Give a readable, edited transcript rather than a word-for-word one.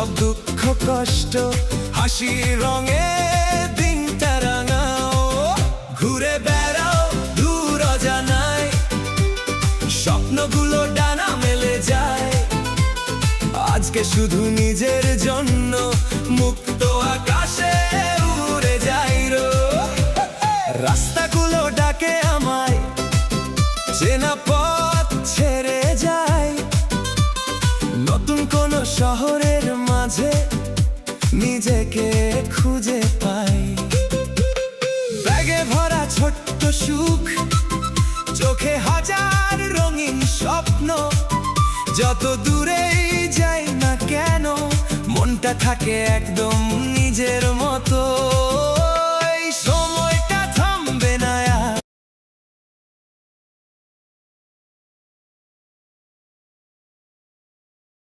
সব দুঃখ কষ্ট হাসি রঙে দিনটা রাঙাও। ঘুরে বেড়াও দূর অজানায়, স্বপ্নগুলো ডানা মেলে যায়। আজকে শুধু নিজের জন্য মুক্ত আকাশে উড়ে যাই রো। রাস্তাগুলো ডাকে আমায়, চেনা পথ ছেড়ে যায়। নতুন কোন শহরের মাঝে নিজেকে খুঁজে পাই। ব্যাগে ভরা ছোট্ট সুখ, চোখে হাজার রঙিন স্বপ্ন। যত দূরেই যাই না কেন, মনটা থাকে একদম নিজের মতো।